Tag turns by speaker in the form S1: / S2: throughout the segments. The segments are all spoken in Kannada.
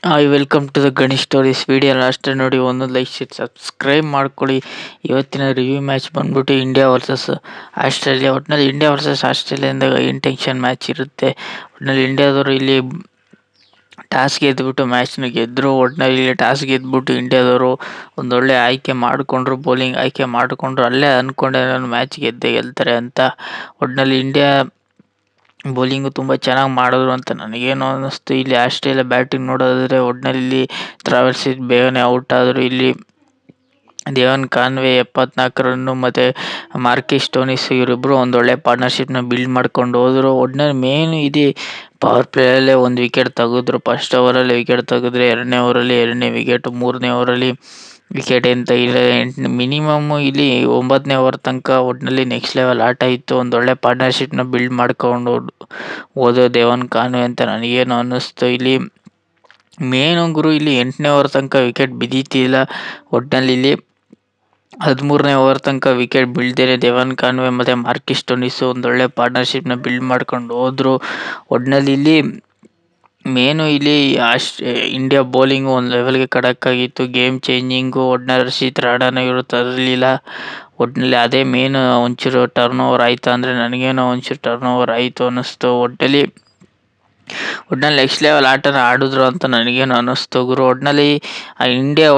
S1: Hi welcome to the Ganesh stories. Video last ನೋಡಿ, ಒಂದು ಲೈಕ್ ಶೇರ್ ಸಬ್ಸ್ಕ್ರೈಬ್ ಮಾಡ್ಕೊಳ್ಳಿ. ಇವತ್ತಿನ ರಿವ್ಯೂ ಮ್ಯಾಚ್ ಬಂದ್ಬಿಟ್ಟು ಇಂಡಿಯಾ ವರ್ಸಸ್ ಆಸ್ಟ್ರೇಲಿಯಾ. ಒಟ್ಟಿನಲ್ಲಿ ಇಂಡಿಯಾ ವರ್ಸಸ್ ಆಸ್ಟ್ರೇಲಿಯಾ ಅಂದಾಗ ಏನು ಟೆನ್ಷನ್ ಮ್ಯಾಚ್ ಇರುತ್ತೆ. ಒಟ್ಟಿನಲ್ಲಿ ಇಂಡಿಯಾದವರು ಇಲ್ಲಿ ಟಾಸ್ ಗೆದ್ದುಬಿಟ್ಟು ಮ್ಯಾಚ್ನ ಗೆದ್ದರು. ಒಟ್ಟಿನಲ್ಲಿ ಇಲ್ಲಿ ಟಾಸ್ ಗೆದ್ದುಬಿಟ್ಟು ಇಂಡಿಯಾದವರು ಒಂದೊಳ್ಳೆ ಆಯ್ಕೆ ಮಾಡಿಕೊಂಡ್ರು, ಬೌಲಿಂಗ್ ಆಯ್ಕೆ ಮಾಡಿಕೊಂಡ್ರು. ಅಲ್ಲೇ ಅಂದ್ಕೊಂಡೆ ನಾನು ಮ್ಯಾಚ್ ಗೆದ್ದೇ ಗೆಲ್ತಾರೆ ಅಂತ. ಒಟ್ಟಿನಲ್ಲಿ ಇಂಡಿಯಾ ಬೌಲಿಂಗು ತುಂಬ ಚೆನ್ನಾಗಿ ಮಾಡಿದ್ರು ಅಂತ ನನಗೇನೋ ಅನ್ನಿಸ್ತು. ಇಲ್ಲಿ ಆಸ್ಟ್ರೇಲಿಯಾ ಬ್ಯಾಟಿಂಗ್ ನೋಡೋದಾದರೆ ಒಟ್ಟಿನಲ್ಲಿ ಟ್ರಾವೆಲ್ಸ್ ಬೇಗನೆ ಔಟ್ ಆದರು. ಇಲ್ಲಿ ದೇವನ್ ಕಾನ್ವೆ 74 ರನ್ನು ಮತ್ತು ಮಾರ್ಕಿಸ್ ಸ್ಟೋನಿಸ್ ಇವರಿಬ್ಬರು ಒಂದೊಳ್ಳೆ ಪಾರ್ಟ್ನರ್ಶಿಪ್ನ ಬಿಲ್ಡ್ ಮಾಡ್ಕೊಂಡು ಹೋದರು. ಒಟ್ಟಿನಲ್ಲಿ ಮೇನ್ ಇದು ಪವರ್ ಪ್ಲೇಯಲ್ಲೇ ಒಂದು ವಿಕೆಟ್ ತೆಗೆದ್ರು. ಫಸ್ಟ್ ಓವರಲ್ಲಿ ವಿಕೆಟ್ ತೆಗೆದ್ರೆ, ಎರಡನೇ ಓವರಲ್ಲಿ ಎರಡನೇ ವಿಕೆಟ್, ಮೂರನೇ ಓವರಲ್ಲಿ ವಿಕೆಟ್ ಅಂತ ಇಲ್ಲ. ಮಿನಿಮಮ್ ಇಲ್ಲಿ 9ನೇ ಓವರ್ ತನಕ ಒಟ್ಟಿನಲ್ಲಿ ನೆಕ್ಸ್ಟ್ ಲೆವೆಲ್ ಆಟ ಇತ್ತು. ಒಂದೊಳ್ಳೆ ಪಾರ್ಟ್ನರ್ಶಿಪ್ನ ಬಿಲ್ಡ್ ಮಾಡ್ಕೊಂಡು ಹೋದ ದೇವನ್ ಕಾನ್ವೆ ಅಂತ ನನಗೇನು ಅನ್ನಿಸ್ತು. ಇಲ್ಲಿ ಮೇನು ಗುರು, ಇಲ್ಲಿ 8ನೇ ಓವರ್ ತನಕ ವಿಕೆಟ್ ಬಿದ್ದೀತಿಲ್ಲ. ಒಟ್ಟಿನಲ್ಲಿ ಇಲ್ಲಿ 13ನೇ ಓವರ್ ತನಕ ವಿಕೆಟ್ ಬೀಳ್ದೇನೆ ದೇವನ್ ಕಾನ್ವೆ ಮತ್ತು ಮಾರ್ಕಿಸ್ ಸ್ಟೋನಿಸ್ ಒಂದೊಳ್ಳೆ ಪಾರ್ಟ್ನರ್ಶಿಪ್ನ ಬಿಲ್ಡ್ ಮಾಡ್ಕೊಂಡು ಹೋದರು. ಒಟ್ಟಿನಲ್ಲಿ ಇಲ್ಲಿ ಮೇನು ಇಲ್ಲಿ ಇಂಡಿಯಾ ಬೌಲಿಂಗು ಒಂದು ಲೆವೆಲ್ಗೆ ಆಗಿತ್ತು, ಗೇಮ್ ಚೇಂಜಿಂಗು. ಒಟ್ಟಿನಲ್ಲಿ ರಶೀದ್ ರಾಣಾನ ಇವರು ತರಲಿಲ್ಲ. ಒಟ್ಟಿನಲ್ಲಿ ಅದೇ ಮೇನ್ ಒಂಚೂರು ಟರ್ನ್ ಓವರ್ ಆಯಿತಾ ಅಂದರೆ ನನಗೇನೋ ಒಂಚೂರು ಟರ್ನ್ ಓವರ್ ಆಯಿತು ಅನ್ನಿಸ್ತು. ಒಟ್ಟಿನಲ್ಲಿ ನೆಕ್ಸ್ಟ್ ಲೆವೆಲ್ ಆಟನ ಆಡಿದ್ರು ಅಂತ ನನಗೇನು ಅನ್ನಿಸ್ತು ಗುರು. ಒಟ್ಟಿನಲ್ಲಿ ಇಂಡಿಯಾ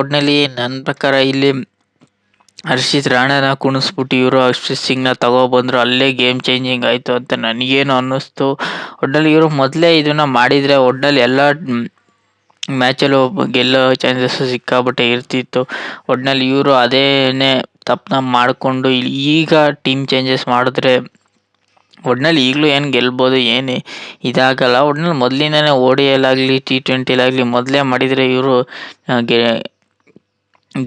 S1: ನನ್ನ ಪ್ರಕಾರ ಇಲ್ಲಿ ಹರ್ಷಿತ್ ರಾಣಾನ ಕುಣಿಸ್ಬಿಟ್ಟು ಇವರು ಅರ್ಶ್ಪ್ರೀತ್ ಸಿಂಗ್ನ ತಗೊಬಂದರು. ಅಲ್ಲೇ ಗೇಮ್ ಚೇಂಜಿಂಗ್ ಆಯಿತು ಅಂತ ನನಗೇನು ಅನ್ನಿಸ್ತು. ಒಟ್ಟಿನಲ್ಲಿ ಇವರು ಮೊದಲೇ ಇದನ್ನು ಮಾಡಿದರೆ ಒಟ್ಟಿನಲ್ಲಿ ಎಲ್ಲ ಮ್ಯಾಚಲ್ಲೂ ಗೆಲ್ಲೋ ಚಾನ್ಸಸ್ ಸಿಕ್ಕಾಪಟ್ಟೆ ಇರ್ತಿತ್ತು. ಒಟ್ಟಿನಲ್ಲಿ ಇವರು ಅದೇನೇ ತಪ್ಪನ್ನ ಮಾಡಿಕೊಂಡು ಈಗ ಟೀಮ್ ಚೇಂಜಸ್ ಮಾಡಿದ್ರೆ ಒಟ್ಟಿನಲ್ಲಿ ಈಗಲೂ ಏನು ಗೆಲ್ಬೋದು, ಏನು ಇದಾಗಲ್ಲ. ಒಟ್ಟಿನಲ್ಲಿ ಮೊದಲಿಂದನೇ ODIಲಾಗಲಿ T20ಲಾಗಲಿ ಮೊದಲೇ ಮಾಡಿದರೆ ಇವರು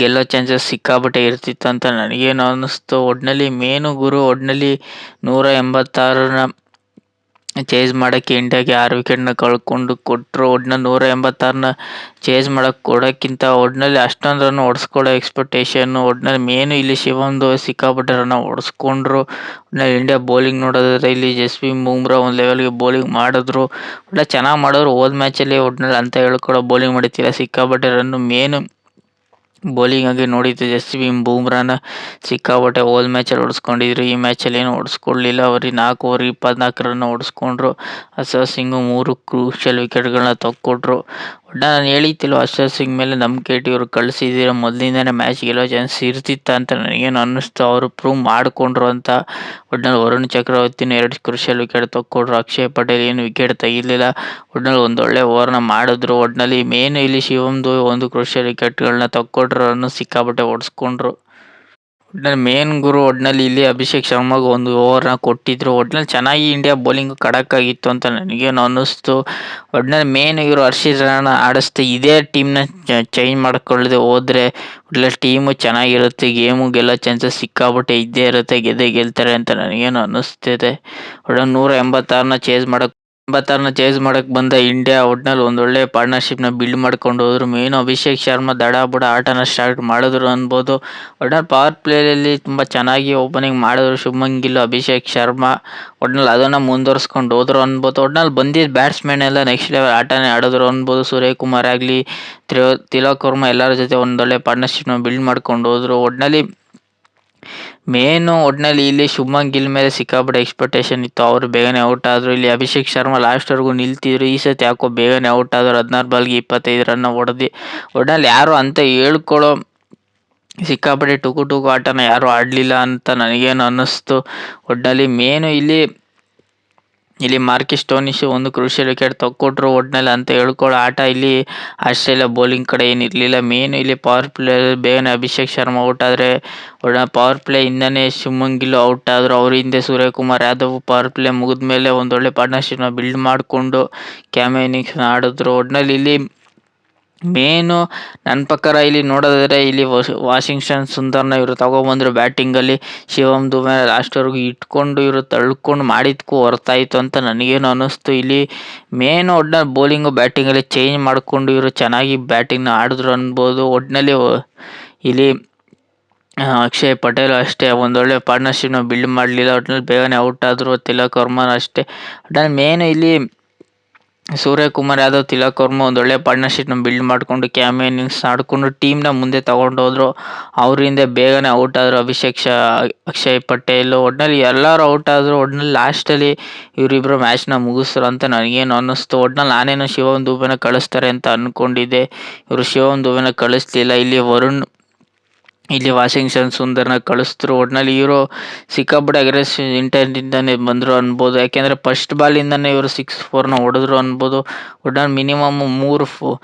S1: ಗೆಲ್ಲೋ ಚಾನ್ಸಸ್ ಸಿಕ್ಕಾಪಟ್ಟೆ ಇರ್ತಿತ್ತು ಅಂತ ನನಗೇನು ಅನ್ನಿಸ್ತು. ಒಟ್ಟಿನಲ್ಲಿ ಮೇನು ಗುರು, ಒಟ್ಟಿನಲ್ಲಿ 186ನ ಚೇಸ್ ಮಾಡೋಕ್ಕೆ ಇಂಡಿಯಾಗೆ 6 ವಿಕೆಟ್ನ ಕಳ್ಕೊಂಡು ಕೊಟ್ಟರು. ಒಟ್ಟಿನಲ್ಲಿ 186ನ ಚೇಸ್ ಮಾಡೋಕ್ಕೆ ಕೊಡೋಕ್ಕಿಂತ ಒಟ್ಟಿನಲ್ಲಿ ಅಷ್ಟೊಂದು ರನ್ ಹೊಡೆಸ್ಕೊಳ್ಳೋ ಎಕ್ಸ್ಪೆಕ್ಟೇಷನ್ನು. ಒಟ್ಟಿನಲ್ಲಿ ಮೇನು ಇಲ್ಲಿ ಶಿವಮ್ ದುಬೆ ಸಿಕ್ಕಾಪಟ್ಟೆ ರನ್ನ ಹೊಡೆಸ್ಕೊಂಡ್ರು. ಒಟ್ಟಿನಲ್ಲಿ ಇಂಡಿಯಾ ಬೌಲಿಂಗ್ ನೋಡೋದಾದ್ರೆ ಇಲ್ಲಿ ಜಸ್ಪ್ರೀತ್ ಬೂಮ್ರಾ ಒಂದು ಲೆವೆಲ್ಗೆ ಬೌಲಿಂಗ್ ಮಾಡಿದ್ರು. ಒಳ್ಳೆ ಚೆನ್ನಾಗಿ ಮಾಡಿದ್ರು. ಹೋದ ಮ್ಯಾಚಲ್ಲಿ ಒಟ್ಟಿನಲ್ಲಿ ಅಂತ ಹೇಳ್ಕೊಳ್ಳೋ ಬೌಲಿಂಗ್ ಮಾಡಿರ್ತಿಲ್ಲ, ಸಿಕ್ಕಾಪಟ್ಟೆ ರನ್ನು. ಮೇನು ಬೌಲಿಂಗ್ ಆಗಿ ನೋಡಿದ್ದು ಜಸ್ಪ್ರೀತ್ ಬೂಮ್ರಾನ ಸಿಕ್ಕಾಪಟ್ಟೆ ಹೋದ ಮ್ಯಾಚಲ್ಲಿ ಹೊಡೆಸ್ಕೊಂಡಿದ್ರು. ಈ ಮ್ಯಾಚಲ್ಲಿ ಏನು ಹೊಡೆಸ್ಕೊಳ್ಳಿಲ್ಲ. ಅವ್ರಿಗೆ 4 ಓವರ್ 24 ರನ್ ಹೊಡೆಸ್ಕೊಂಡ್ರು. ಹರ್ಷದ್ ಸಿಂಗ್ 3 ಕ್ರೂಷಿಯಲ್ ವಿಕೆಟ್ಗಳನ್ನ ತೆಗೆದುಕೊಟ್ರು. ನಾನು ಹೇಳಿದ್ದಿಲ್ಲ, ಹರ್ಷದ್ ಸಿಂಗ್ ಮೇಲೆ ನಂಬಿಕೆ ಇಟ್ಟು ಇವರು ಕಳಿಸಿದ್ದೀರ, ಮೊದಲಿಂದನೇ ಮ್ಯಾಚ್ ಗೆಲ್ಲೋ ಚಾನ್ಸ್ ಇರ್ತಿತ್ತ ಅಂತ ನನಗೇನು ಅನ್ನಿಸ್ತು. ಅವರು ಪ್ರೂವ್ ಮಾಡಿಕೊಂಡ್ರು ಅಂತ. ಒಟ್ಟಿನಲ್ಲಿ ವರುಣ್ ಚಕ್ರವರ್ತಿನ 2 ಕ್ರೂಷಿಯಲ್ ವಿಕೆಟ್ ತೆಗೆದುಕೊಟ್ರು. ಅಕ್ಷಯ್ ಪಟೇಲ್ ಏನು ವಿಕೆಟ್ ತೆಗಿಲಿಲ್ಲ. ಒಟ್ಟಿನಲ್ಲಿ ಒಂದೊಳ್ಳೆ ಓವರ್ನ ಮಾಡಿದ್ರು. ಒಟ್ಟಿನಲ್ಲಿ ಮೇನ್ ಇಲ್ಲಿ ಶಿವಮ್ ದುಬೆ 1 ಕ್ರೂಷಿಯಲ್ ವಿಕೆಟ್ಗಳನ್ನ ತೆಗೆದುಕೊಟ್ರು. ರನ್ನು ಸಿಕ್ಕಾಪಟ್ಟೆ ಹೊಡೆಸ್ಕೊಂಡ್ರು. ಒಟ್ಟಿನಲ್ಲಿ ಮೇನ್ ಗುರು, ಒಟ್ಟಿನಲ್ಲಿ ಇಲ್ಲಿ ಅಭಿಷೇಕ್ ಶರ್ಮಾಗೆ 1 ಓವರ್ನ ಕೊಟ್ಟಿದ್ರು. ಒಟ್ಟಿನಲ್ಲಿ ಚೆನ್ನಾಗಿ ಇಂಡಿಯಾ ಬೌಲಿಂಗ್ ಆಗಿತ್ತು ಅಂತ ನನಗೇನು ಅನ್ನಿಸ್ತು. ಒಟ್ಟಿನಲ್ಲಿ ಮೇನ್ ಇವರು ಹರ್ಷಿತ್ ರಾಣಾ ಆಡಿಸ್ತಾ ಇದೇ ಟೀಮ್ನ ಚೇಂಜ್ ಮಾಡ್ಕೊಳ್ಳದೆ ಹೋದರೆ ಒಟ್ಟಿನಲ್ಲಿ ಟೀಮು ಚೆನ್ನಾಗಿರುತ್ತೆ, ಗೇಮು ಗೆಲ್ಲೋ ಚಾನ್ಸಸ್ ಸಿಕ್ಕಾಪಟ್ಟೆ ಇದ್ದೇ ಇರುತ್ತೆ, ಗೆಲ್ತಾರೆ ಅಂತ ನನಗೇನು ಅನ್ನಿಸ್ತಿದೆ. ಒಟ್ಟಿನಲ್ಲಿ 186ನ ಚೇಸ್ ಮಾಡೋಕ್ಕೆ ಬಂದ ಇಂಡಿಯಾ ಒಟ್ಟಿನಲ್ಲಿ ಒಂದೊಳ್ಳೆ ಪಾರ್ಟ್ನರ್ಶಿಪ್ನ ಬಿಲ್ಡ್ ಮಾಡ್ಕೊಂಡು ಹೋದ್ರು. ಮೇನು ಅಭಿಷೇಕ್ ಶರ್ಮಾ ದಡ ಬುಡ ಆಟನ ಸ್ಟಾರ್ಟ್ ಮಾಡಿದ್ರು ಅನ್ಬೋದು. ಒಟ್ಟಿನಲ್ಲಿ ಪವರ್ ಪ್ಲೇಯಲ್ಲಿ ತುಂಬ ಚೆನ್ನಾಗಿ ಓಪನಿಂಗ್ ಮಾಡಿದ್ರು ಶುಭ್ಮನ್ ಗಿಲ್, ಅಭಿಷೇಕ್ ಶರ್ಮಾ. ಒಟ್ಟಿನಲ್ಲಿ ಅದನ್ನು ಮುಂದುವರ್ಸ್ಕೊಂಡು ಹೋದ್ರು ಅನ್ಬೋದು. ಒಟ್ಟಿನಲ್ಲಿ ಬಂದಿದ್ದ ಬ್ಯಾಟ್ಸ್ಮನ್ ಎಲ್ಲ ನೆಕ್ಸ್ಟ್ ಲೆವೆಲ್ ಆಟನೇ ಆಡಿದ್ರು ಅನ್ಬೋದು. ಸೂರ್ಯಕುಮಾರ್ ಆಗಲಿ, ತಿಲಕ್ ವರ್ಮಾ ಎಲ್ಲರ ಜೊತೆ ಒಂದೊಳ್ಳೆ ಪಾರ್ಟ್ನರ್ಶಿಪ್ನ ಬಿಲ್ಡ್ ಮಾಡ್ಕೊಂಡು ಹೋದ್ರು. ಒಟ್ಟಿನಲ್ಲಿ ಇಲ್ಲಿ ಶುಭ್ಮನ್ ಗಿಲ್ ಮೇಲೆ ಸಿಕ್ಕಾಪಟ್ಟೆ ಎಕ್ಸ್ಪೆಕ್ಟೇಷನ್ ಇತ್ತು. ಅವರು ಬೇಗನೆ ಔಟ್ ಆದರು. ಇಲ್ಲಿ ಅಭಿಷೇಕ್ ಶರ್ಮಾ ಲಾಸ್ಟ್ವರೆಗೂ ನಿಲ್ತಿದ್ರು. ಈ ಸತಿ ಯಾಕೋ ಬೇಗನೆ ಔಟ್ ಆದರು. 16 ಬಾಲ್ಗೆ 25 ರನ್ನ ಹೊಡೆದು. ಒಟ್ಟಿನಲ್ಲಿ ಯಾರು ಅಂತ ಹೇಳ್ಕೊಳ್ಳೋ ಸಿಕ್ಕಾಪಟ್ಟೆ ಟುಕು ಆಟನ ಯಾರು ಆಡಲಿಲ್ಲ ಅಂತ ನನಗೇನು ಅನ್ನಿಸ್ತು. ಒಟ್ಟಿನಲ್ಲಿ ಮೇನು ಇಲ್ಲಿ ಮಾರ್ಕಿಸ್ ಸ್ಟೋನಿಸ್ 1 ಕ್ರೂಷಿಯಲ್ ವಿಕೆಟ್ ತೆಗೆದುಕೊಟ್ರು. ಒಟ್ಟಿನಲ್ಲಿ ಅಂತ ಹೇಳ್ಕೊಳ್ಳೋ ಆಟ ಇಲ್ಲಿ ಆಸ್ಟ್ರೇಲಿಯಾ ಬೌಲಿಂಗ್ ಕಡೆ ಏನಿರಲಿಲ್ಲ. ಮೇನು ಇಲ್ಲಿ ಪವರ್ ಪ್ಲೇ ಬೇಗನೆ ಅಭಿಷೇಕ್ ಶರ್ಮಾ ಔಟ್ ಆದರೆ ಪವರ್ ಪ್ಲೇ ಇಂದನೇ ಶುಭ್ಮನ್ ಗಿಲ್ ಔಟ್ ಆದರು. ಅವ್ರ ಹಿಂದೆ ಸೂರ್ಯಕುಮಾರ್ ಯಾದವ್ ಪವರ್ ಪ್ಲೇ ಮುಗಿದ ಮೇಲೆ ಒಂದೊಳ್ಳೆ ಪಾರ್ಟ್ನರ್ಶಿಪ್ನ ಬಿಲ್ಡ್ ಮಾಡಿಕೊಂಡು ಕ್ಯಾಮೆ ಇನ್ನಿಂಗ್ಸ್ನ ಆಡಿದ್ರು. ಒಟ್ಟಿನಲ್ಲಿ ಇಲ್ಲಿ ಮೇನು ನನ್ನ ಪ್ರಕಾರ ಇಲ್ಲಿ ನೋಡೋದಾದರೆ ಇಲ್ಲಿ ವಾಷಿಂಗ್ಟನ್ ಸುಂದರ್ನ ಇವರು ತಗೊಬಂದರು ಬ್ಯಾಟಿಂಗಲ್ಲಿ. ಶಿವಮ್ ದುಬೆ ಲಾಸ್ಟ್ವರೆಗೂ ಇಟ್ಕೊಂಡು ಇವರು ತಳ್ಕೊಂಡು ಮಾಡಿದ್ದಕ್ಕೂ ಹೊರತಾಯಿತು ಅಂತ ನನಗೇನು ಅನ್ನಿಸ್ತು. ಇಲ್ಲಿ ಮೇನು ಒಟ್ಟಿನಲ್ಲಿ ಬೌಲಿಂಗು ಬ್ಯಾಟಿಂಗಲ್ಲಿ ಚೇಂಜ್ ಮಾಡಿಕೊಂಡು ಇವರು ಚೆನ್ನಾಗಿ ಬ್ಯಾಟಿಂಗ್ನ ಆಡಿದ್ರು ಅನ್ಬೋದು. ಒಟ್ಟಿನಲ್ಲಿ ಇಲ್ಲಿ ಅಕ್ಷಯ್ ಪಟೇಲ್ ಅಷ್ಟೇ ಒಂದೊಳ್ಳೆ ಪಾರ್ಟ್ನರ್ಶಿಪ್ನ ಬಿಲ್ಡ್ ಮಾಡಲಿಲ್ಲ. ಒಟ್ಟಿನಲ್ಲಿ ಬೇಗನೆ ಔಟ್ ಆದರು. ತಿಲಕ್ ವರ್ಮಾ ಅಷ್ಟೇ. ಒಟ್ಟಿನಲ್ಲಿ ಮೇನು ಇಲ್ಲಿ ಸೂರ್ಯಕುಮಾರ್ ಯಾದವ್, ತಿಲಕ್ ವರ್ಮಾ ಒಂದೊಳ್ಳೆ ಪಾರ್ಟ್ನರ್ಶಿಪ್ನ ಬಿಲ್ಡ್ ಮಾಡಿಕೊಂಡು ಕ್ಯಾಮಿಯೋ ಇನ್ನಿಂಗ್ಸ್ ಆಡಿಕೊಂಡು ಟೀಮ್ನ ಮುಂದೆ ತಗೊಂಡೋದ್ರು. ಅವರಿಂದ ಬೇಗನೆ ಔಟ್ ಆದರು ಅಕ್ಷಯ್ ಪಟೇಲ್. ಒಟ್ಟಿನಲ್ಲಿ ಎಲ್ಲರೂ ಔಟ್ ಆದರು. ಒಟ್ಟಿನಲ್ಲಿ ಲಾಸ್ಟಲ್ಲಿ ಇವರಿಬ್ಬರು ಮ್ಯಾಚ್ನ ಮುಗಿಸ್ರು ಅಂತ ನನಗೇನು ಅನ್ನಿಸ್ತು. ಒಟ್ಟಿನಲ್ಲಿ ನಾನೇನು ಶಿವಮ್ ದುಬೆನ ಕಳಿಸ್ತಾರೆ ಅಂತ ಅಂದ್ಕೊಂಡಿದ್ದೆ. ಇವರು ಶಿವಮ್ ದುಬೆನ ಕಳಿಸ್ಲಿಲ್ಲ. ಇಲ್ಲಿ ವಾಷಿಂಗ್ಟನ್ ಸುಂದರ್ನ ಕಳಿಸಿದ್ರು. ಒಟ್ಟಿನಲ್ಲಿ ಇವರು ಸಿಕ್ಕಾಪಟ್ಟೆ ಅಗ್ರೆಸಿವ್ ಇಂಟೆಂಟಿಂದಾನೆ ಬಂದರು ಅನ್ಬೋದು. ಯಾಕೆಂದರೆ ಫಸ್ಟ್ ಬಾಲಿಂದನೇ ಇವರು 6-4ನ ಹೊಡೆದ್ರು ಅನ್ಬೋದು. ಒಟ್ಟಿನಲ್ಲಿ ಮಿನಿಮಮ್ ಮೂರು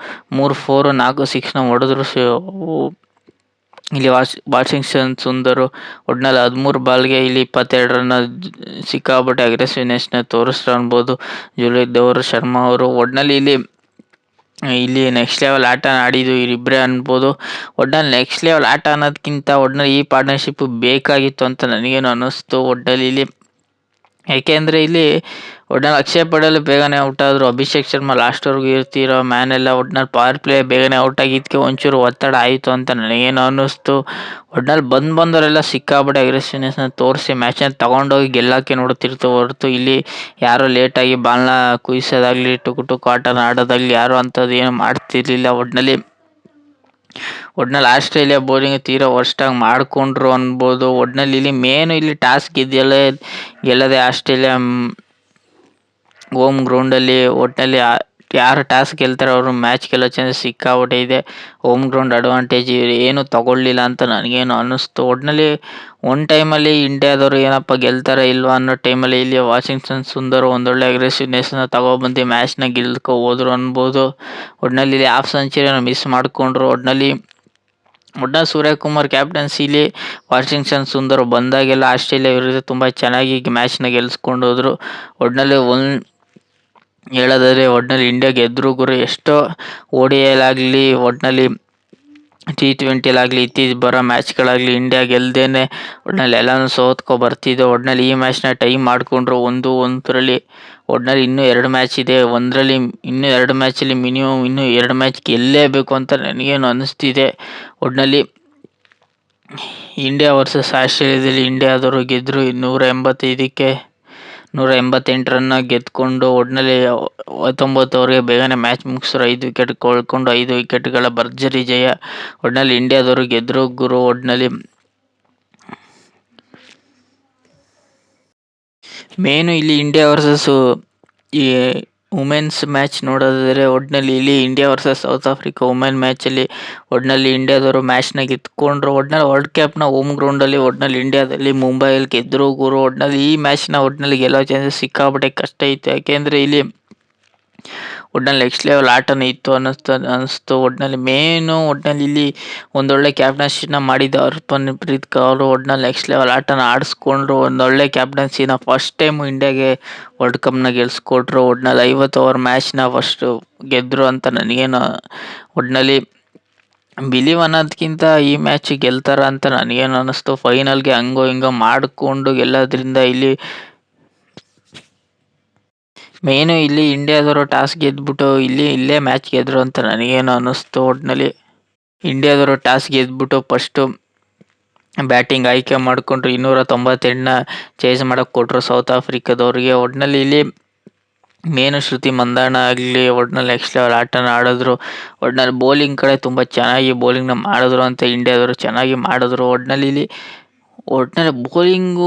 S1: 4 6ನ ಹೊಡೆದ್ರು ಇಲ್ಲಿ ವಾಷಿಂಗ್ಟನ್ ಸುಂದರು. ಒಟ್ಟಿನಲ್ಲಿ 13 ಬಾಲ್ಗೆ ಇಲ್ಲಿ 22 ರನ್ನ ಸಿಕ್ಕಾಪಟ್ಟೆ ಅಗ್ರೆಸಿವ್ನೆಸ್ನ ತೋರಿಸ್ರು ಅನ್ಬೋದು ಜುಲೈದವರು ಶರ್ಮಾ ಅವರು. ಒಟ್ಟಿನಲ್ಲಿ ಇಲ್ಲಿ ನೆಕ್ಸ್ಟ್ ಲೆವೆಲ್ ಆಟ ಆಡಿದ್ದು ಇವರಿಬ್ಬರೇ ಅನ್ಬೋದು. ಒಟ್ಟಿನಲ್ಲಿ ನೆಕ್ಸ್ಟ್ ಲೆವೆಲ್ ಆಟ ಅನ್ನೋದಕ್ಕಿಂತ ಒಟ್ಟಿನಲ್ಲಿ ಈ ಪಾರ್ಟ್ನರ್ಶಿಪ್ ಬೇಕಾಗಿತ್ತು ಅಂತ ನನಗೇನು ಅನ್ನಿಸ್ತು. ಒಟ್ಟಿನಲ್ಲಿ ಯಾಕೆಂದರೆ ಒಟ್ಟಿನಲ್ಲಿ ಅಕ್ಷಯ್ ಪಟೇಲ್ ಬೇಗನೆ ಔಟ್ ಆದರು. ಅಭಿಷೇಕ್ ಶರ್ಮಾ ಲಾಸ್ಟ್ವರೆಗೂ ಇರ್ತಿರೋ ಮ್ಯಾನ್ ಎಲ್ಲ. ಒಟ್ಟಿನಲ್ಲಿ ಪವರ್ ಪ್ಲೇ ಬೇಗನೆ ಔಟ್ ಆಗಿದ್ದಕ್ಕೆ ಒಂಚೂರು ಒತ್ತಡ ಆಯಿತು ಅಂತ ನನಗೇನು ಅನ್ನಿಸ್ತು. ಒಟ್ಟಿನಲ್ಲಿ ಬಂದವರೆಲ್ಲ ಸಿಕ್ಕಾಪಟ್ಟೆ ಅಗ್ರೆಸಿವ್ನೆಸ್ನ ತೋರಿಸಿ ಮ್ಯಾಚನ್ನ ತಗೊಂಡೋಗಿ ಗೆಲ್ಲೋಕ್ಕೆ ನೋಡ್ತಿರ್ತು ಹೊರತು ಇಲ್ಲಿ ಯಾರೂ ಲೇಟಾಗಿ ಬಾಲ್ನ ಕುಯ್ಸೋದಾಗಲಿ ಟುಕು ಆಟನ ಆಡೋದಾಗಲಿ ಯಾರೂ ಅಂಥದ್ದು ಏನು ಮಾಡ್ತಿರ್ಲಿಲ್ಲ. ಒಟ್ಟಿನಲ್ಲಿ ಆಸ್ಟ್ರೇಲಿಯಾ ಬೌಲಿಂಗ್ ತೀರಾ ವರ್ಸ್ಟಾಗಿ ಮಾಡಿಕೊಂಡ್ರು ಅನ್ಬೋದು. ಒಟ್ಟಿನಲ್ಲಿ ಮೇನು ಟಾಸ್ ಗೆಲ್ಲದೆ ಆಸ್ಟ್ರೇಲಿಯಾ ಹೋಮ್ ಗ್ರೌಂಡಲ್ಲಿ. ಒಟ್ಟಿನಲ್ಲಿ ಯಾರು ಟಾಸ್ ಗೆಲ್ತಾರೆ ಅವರು ಮ್ಯಾಚ್ ಗೆಲ್ಲೋ ಚಾನ್ಸಸ್ ಸಿಕ್ಕಾಪಟ್ಟೆ ಇದೆ. ಹೋಮ್ ಗ್ರೌಂಡ್ ಅಡ್ವಾಂಟೇಜ್ ಏನೂ ತಗೊಳ್ಳಿಲ್ಲ ಅಂತ ನನಗೇನು ಅನ್ನಿಸ್ತು. ಒಟ್ಟಿನಲ್ಲಿ ಒಂದು ಟೈಮಲ್ಲಿ ಇಂಡಿಯಾದವರು ಏನಪ್ಪ ಗೆಲ್ತಾರೆ ಇಲ್ವಾ ಅನ್ನೋ ಟೈಮಲ್ಲಿ ಇಲ್ಲಿ ವಾಷಿಂಗ್ಟನ್ ಸುಂದರ್ ಒಂದೊಳ್ಳೆ ಅಗ್ರೆಸಿವ್ನೆಸ್ನ ತಗೊಬಂದು ಮ್ಯಾಚ್ನ ಹೋದ್ರು ಅನ್ಬೋದು. ಒಟ್ಟಿನಲ್ಲಿ ಹಾಫ್ ಸೆಂಚುರಿನ ಮಿಸ್ ಮಾಡಿಕೊಂಡ್ರು. ಒಟ್ಟಿನಲ್ಲಿ ಸೂರ್ಯಕುಮಾರ್ ಕ್ಯಾಪ್ಟನ್ಸಿಲಿ ವಾಷಿಂಗ್ಟನ್ ಸುಂದರ್ ಬಂದಾಗೆಲ್ಲ ಆಸ್ಟ್ರೇಲಿಯಾ ವಿರುದ್ಧ ತುಂಬ ಚೆನ್ನಾಗಿ ಮ್ಯಾಚ್ನ ಗೆಲ್ಲಿಸ್ಕೊಂಡು ಹೋದರು. ಒಟ್ಟಿನಲ್ಲಿ ಹೇಳೋದಾದರೆ ಒಟ್ಟಿನಲ್ಲಿ ಇಂಡಿಯಾ ಗೆದ್ದರು ಗುರು. ಎಷ್ಟೋ ODIಲಾಗಲಿ ಒಟ್ಟಿನಲ್ಲಿ T20ಲಾಗಲಿ ಬರೋ ಮ್ಯಾಚ್ಗಳಾಗಲಿ ಇಂಡಿಯಾ ಗೆಲ್ದೇನೆ ಒಟ್ಟಿನಲ್ಲಿ ಎಲ್ಲನೂ ಬರ್ತಿದ್ದು. ಒಟ್ಟಿನಲ್ಲಿ ಈ ಮ್ಯಾಚ್ನ ಟೈಮ್ ಮಾಡಿಕೊಂಡ್ರು 1-1ರಲ್ಲಿ. ಒಟ್ಟಿನಲ್ಲಿ ಇನ್ನೂ 2 ಮ್ಯಾಚ್ ಇದೆ. ಇನ್ನೂ 2 ಮ್ಯಾಚಲ್ಲಿ ಮಿನಿಮಮ್ ಇನ್ನೂ 2 ಮ್ಯಾಚ್ ಗೆಲ್ಲೇಬೇಕು ಅಂತ ನನಗೇನು ಅನ್ನಿಸ್ತಿದೆ. ಒಟ್ಟಿನಲ್ಲಿ ಇಂಡಿಯಾ ವರ್ಸಸ್ ಆಸ್ಟ್ರೇಲಿಯಾದಲ್ಲಿ ಇಂಡಿಯಾದವರು ಗೆದ್ದರು 188 ರನ್ನ ಗೆದ್ಕೊಂಡು. ಒಟ್ಟಿನಲ್ಲಿ 19 ಓವರ್ಗೆ ಬೇಗನೆ ಮ್ಯಾಚ್ ಮುಗಿಸಿದ್ರು. 5 ವಿಕೆಟ್ ಕಳ್ಕೊಂಡು 5 ವಿಕೆಟ್ಗಳ ಭರ್ಜರಿ ಜಯ. ಒಟ್ಟಿನಲ್ಲಿ ಇಂಡಿಯಾದವರು ಗೆದ್ದರು ಗುರು. ಒಟ್ಟಿನಲ್ಲಿ ಮೇನು ಇಂಡಿಯಾ ವರ್ಸಸ್ ಈ ವುಮೆನ್ಸ್ ಮ್ಯಾಚ್ ನೋಡೋದಾದರೆ ಒಟ್ಟಿನಲ್ಲಿ India versus South Africa women ಮ್ಯಾಚಲ್ಲಿ ಒಟ್ಟಿನಲ್ಲಿ ಇಂಡಿಯಾದವರು ಮ್ಯಾಚ್ನ ಗೆದ್ಕೊಂಡ್ರು. ಒಟ್ಟಿನಲ್ಲಿ ವರ್ಲ್ಡ್ ಕಪ್ನ ಹೋಮ್ ಗ್ರೌಂಡಲ್ಲಿ ಒಟ್ಟಿನಲ್ಲಿ ಇಂಡಿಯಾದಲ್ಲಿ ಮುಂಬೈಯಲ್ಲಿ ಗೆದ್ದರು ಗುರು. ಒಟ್ಟಿನಲ್ಲಿ ಈ ಮ್ಯಾಚ್ನ ಒಟ್ಟಿನಲ್ಲಿ ಗೆಲ್ಲೋ ಚಾನ್ಸಸ್ ಸಿಕ್ಕಾಪಟ್ಟೆ ಕಷ್ಟ ಇತ್ತು. ಯಾಕೆಂದರೆ ಒಟ್ಟಿನಲ್ಲಿ ನೆಕ್ಸ್ಟ್ ಲೆವೆಲ್ ಆಟನೇ ಇತ್ತು ಅನ್ನಿಸ್ತು. ಒಟ್ಟಿನಲ್ಲಿ ಒಂದೊಳ್ಳೆ ಕ್ಯಾಪ್ಟನ್ಸಿನ ಮಾಡಿದ ಹರ್ಮನ್ಪ್ರೀತ್ ಕೌರ್ ಒಟ್ಟಿನಲ್ಲಿ ನೆಕ್ಸ್ಟ್ ಲೆವೆಲ್ ಆಟನ ಆಡಿಸ್ಕೊಂಡ್ರು. ಒಂದೊಳ್ಳೆ ಕ್ಯಾಪ್ಟನ್ಸಿನ ಫಸ್ಟ್ ಟೈಮು ಇಂಡಿಯಾಗೆ ವರ್ಲ್ಡ್ ಕಪ್ನ ಗೆಲ್ಸ್ಕೊಟ್ರು. ಒಟ್ಟಿನಲ್ಲಿ 50 ಓವರ್ ಮ್ಯಾಚ್ನ ಫಸ್ಟು ಗೆದ್ದರು ಅಂತ ನನಗೇನು ಒಟ್ಟಿನಲ್ಲಿ ಬಿಲೀವ್ ಅನ್ನೋದಕ್ಕಿಂತ ಈ ಮ್ಯಾಚ್ ಗೆಲ್ತಾರ ಅಂತ ನನಗೇನು ಅನ್ನಿಸ್ತು. ಫೈನಲ್ಗೆ ಹಂಗೋ ಹಿಂಗೋ ಮಾಡಿಕೊಂಡು ಗೆಲ್ಲೋದ್ರಿಂದ ಮೇನು ಇಂಡಿಯಾದವರು ಟಾಸ್ ಗೆದ್ಬಿಟ್ಟು ಇಲ್ಲೇ ಮ್ಯಾಚ್ ಗೆದ್ರು ಅಂತ ನನಗೇನು ಅನ್ನಿಸ್ತು. ಒಟ್ಟಿನಲ್ಲಿ ಇಂಡಿಯಾದವರು ಟಾಸ್ ಗೆದ್ಬಿಟ್ಟು ಫಸ್ಟು ಬ್ಯಾಟಿಂಗ್ ಆಯ್ಕೆ ಮಾಡಿಕೊಂಡ್ರು. 298ನ ಚೇಸ್ ಮಾಡೋಕ್ಕೆ ಕೊಟ್ಟರು ಸೌತ್ ಆಫ್ರಿಕಾದವ್ರಿಗೆ. ಒಟ್ಟಿನಲ್ಲಿ ಮೇನು ಶ್ರುತಿ ಮಂದಣ್ಣ ಆಗಲಿ ಒಟ್ಟಿನಲ್ಲಿ ನೆಕ್ಸ್ಟ್ ಲೆವೆಲ್ ಆಟನ ಆಡಿದ್ರು. ಒಟ್ಟಿನಲ್ಲಿ ಬೌಲಿಂಗ್ ಕಡೆ ತುಂಬ ಚೆನ್ನಾಗಿ ಬೌಲಿಂಗ್ನ ಮಾಡಿದ್ರು ಅಂತ ಇಂಡಿಯಾದವರು ಚೆನ್ನಾಗಿ ಮಾಡಿದ್ರು. ಒಟ್ಟಿನಲ್ಲಿ ಬೌಲಿಂಗು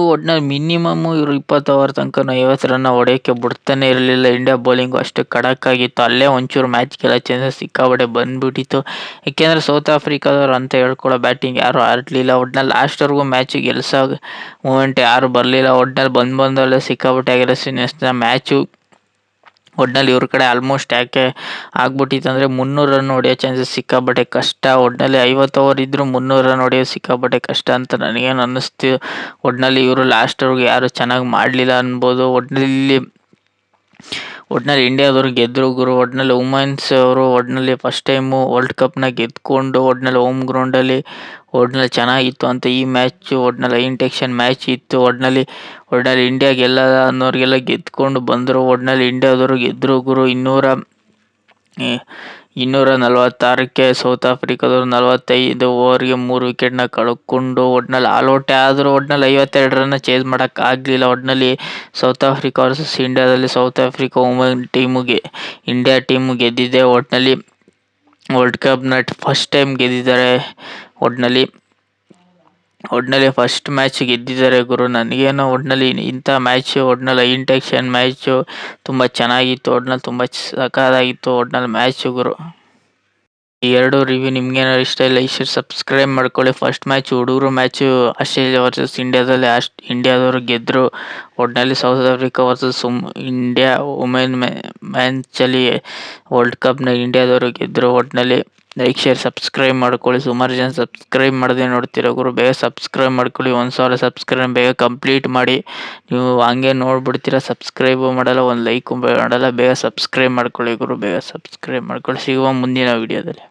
S1: ಮಿನಿಮಮ್ಮು ಇವರು 20 ಓವರ್ ತನಕ 50 ರನ್ನ ಹೊಡೆಯೋಕ್ಕೆ ಬಿಡ್ತಾನೆ ಇರಲಿಲ್ಲ. ಇಂಡಿಯಾ ಬೌಲಿಂಗು ಅಷ್ಟು ಖಡಕ್ ಆಗಿತ್ತು. ಅಲ್ಲೇ ಒಂಚೂರು ಮ್ಯಾಚ್ ಗೆಲ್ಲೋ ಚಾನ್ಸಸ್ ಸಿಕ್ಕಾಪಟ್ಟೆ ಬಂದುಬಿಟ್ಟಿತ್ತು. ಏಕೆಂದರೆ ಸೌತ್ ಆಫ್ರಿಕಾದವ್ರು ಅಂತ ಹೇಳ್ಕೊಳ್ಳೋ ಬ್ಯಾಟಿಂಗ್ ಯಾರೂ ಆಡಲಿಲ್ಲ. ಒಟ್ಟಿನಲ್ಲಿ ಲಾಸ್ಟ್ವರೆಗೂ ಮ್ಯಾಚ್ ಗೆಲ್ಸೋ ಮೂಮೆಂಟ್ ಯಾರೂ ಬರಲಿಲ್ಲ. ಒಟ್ಟಿನಲ್ಲಿ ಬಂದಲ್ಲೇ ಸಿಕ್ಕಾಪಟ್ಟೆ ಅಗ್ರೆಸಿವ್ನೆಸ್ನ ಮ್ಯಾಚು. ಒಟ್ಟಿನಲ್ಲಿ ಇವ್ರ ಕಡೆ ಆಲ್ಮೋಸ್ಟ್ ಯಾಕೆ ಆಗ್ಬಿಟ್ಟಿತ್ತು ಅಂದರೆ 300 ರನ್ ಹೊಡೆಯೋ ಚಾನ್ಸಸ್ ಸಿಕ್ಕಾಪಟ್ಟೆ ಕಷ್ಟ. ಒಟ್ಟಿನಲ್ಲಿ 50 ಓವರ್ ಇದ್ದರೂ 300 ರನ್ ಹೊಡೆಯೋದು ಸಿಕ್ಕಾಪಟ್ಟೆ ಕಷ್ಟ ಅಂತ ನನಗೇನು ಅನ್ನಿಸ್ತು. ಒಟ್ಟಿನಲ್ಲಿ ಇವರು ಲಾಸ್ಟ್ವರೆಗೂ ಯಾರೂ ಚೆನ್ನಾಗಿ ಮಾಡಲಿಲ್ಲ ಅನ್ಬೋದು. ಒಟ್ಟಿನಲ್ಲಿ ಇಂಡಿಯಾದವರು ಗೆದ್ದರು ಗುರು. ಒಟ್ಟಿನಲ್ಲಿ ವುಮೆನ್ಸ್ ಅವರು ಫಸ್ಟ್ ಟೈಮು ವರ್ಲ್ಡ್ ಕಪ್ನ ಗೆದ್ಕೊಂಡು ಒಟ್ಟಿನಲ್ಲಿ ಹೋಮ್ ಗ್ರೌಂಡಲ್ಲಿ ಚೆನ್ನಾಗಿತ್ತು ಅಂತ ಈ ಮ್ಯಾಚು. ಒಟ್ಟಿನಲ್ಲಿ ಹೈ ಇಂಟೆನ್ಷನ್ ಮ್ಯಾಚ್ ಇತ್ತು. ಒಟ್ಟಿನಲ್ಲಿ ಇಂಡಿಯಾ ಗೆಲ್ಲದ ಅನ್ನೋರಿಗೆಲ್ಲ ಗೆದ್ಕೊಂಡು ಬಂದರು. ಒಟ್ಟಿನಲ್ಲಿ ಇಂಡಿಯಾದವರು ಗೆದ್ದರು ಗುರು. 246ಕ್ಕೆ ಸೌತ್ ಆಫ್ರಿಕಾದವರು 45 ಓವರ್ಗೆ 3 ವಿಕೆಟ್ನ ಕಳ್ಕೊಂಡು ಒಟ್ನಲ್ಲಿ ಆಲ್ ಔಟೇ ಆದರೂ ಒಟ್ನಲ್ಲಿ 52 ರನ್ನ ಚೇಸ್ ಮಾಡೋಕ್ಕಾಗಲಿಲ್ಲ. ಒಟ್ನಲ್ಲಿ ಸೌತ್ ಆಫ್ರಿಕಾ ವರ್ಸಸ್ ಇಂಡಿಯಾದಲ್ಲಿ south Africa women India team ಗೆದ್ದಿದೆ. ಒಟ್ನಲ್ಲಿ ವರ್ಲ್ಡ್ ಕಪ್ನ ಫಸ್ಟ್ ಟೈಮ್ ಗೆದ್ದಿದ್ದಾರೆ. ಒಟ್ನಲ್ಲಿ ಫಸ್ಟ್ ಮ್ಯಾಚ್ ಗೆದ್ದಿದ್ದಾರೆ ಗುರು. ನನಗೇನೋ ಒಟ್ನಲ್ಲಿ ಇಂಥ ಮ್ಯಾಚು ಒಟ್ನಲ್ಲಿ ಇಂಟೆನ್ಷನ್ ಮ್ಯಾಚು ತುಂಬ ಚೆನ್ನಾಗಿತ್ತು. ಒಟ್ನಲ್ಲಿ ತುಂಬ ಸಖತ್ತಾಗಿತ್ತು ಒಟ್ನಲ್ಲಿ ಮ್ಯಾಚು ಗುರು. ಈ ಎರಡು ರಿವ್ಯೂ ನಿಮ್ಗೇನಾದ್ರು ಇಷ್ಟ ಇಲ್ಲ ಸಬ್ಸ್ಕ್ರೈಬ್ ಮಾಡ್ಕೊಳ್ಳಿ. ಫಸ್ಟ್ ಮ್ಯಾಚ್ ಹುಡುಗರು ಮ್ಯಾಚು ಆಸ್ಟ್ರೇಲಿಯಾ ವರ್ಸಸ್ ಇಂಡಿಯಾದಲ್ಲಿ ಇಂಡಿಯಾದವರು ಗೆದ್ದರು. ಒಟ್ನಲ್ಲಿ South Africa versus India women ಮ್ಯಾಚಲ್ಲಿ ವರ್ಲ್ಡ್ ಕಪ್ನ ಇಂಡಿಯಾದವರು ಗೆದ್ದರು. ಒಟ್ನಲ್ಲಿ ಲೈಕ್ ಶೇರ್ ಸಬ್ಸ್ಕ್ರೈಬ್ ಮಾಡ್ಕೊಳ್ಳಿ. ಸುಮಾರು ಜನ ಸಬ್ಸ್ಕ್ರೈಬ್ ಮಾಡದೆ ನೋಡ್ತೀರ ಗುರು. ಬೇಗ ಸಬ್ಸ್ಕ್ರೈಬ್ ಮಾಡ್ಕೊಳ್ಳಿ. 1,000 ಸಬ್ಸ್ಕ್ರೈಬ್ ಬೇಗ ಕಂಪ್ಲೀಟ್ ಮಾಡಿ. ನೀವು ಹಂಗೆ ನೋಡ್ಬಿಡ್ತೀರ, ಸಬ್ಸ್ಕ್ರೈಬು ಮಾಡಲ್ಲ, ಒಂದು ಲೈಕು ಮಾಡಲ್ಲ. ಬೇಗ ಸಬ್ಸ್ಕ್ರೈಬ್ ಮಾಡ್ಕೊಳ್ಳಿ ಗುರು, ಬೇಗ ಸಬ್ಸ್ಕ್ರೈಬ್ ಮಾಡ್ಕೊಳ್ಳಿ. ಸಿಗುವ ಮುಂದಿನ ವಿಡಿಯೋದಲ್ಲಿ.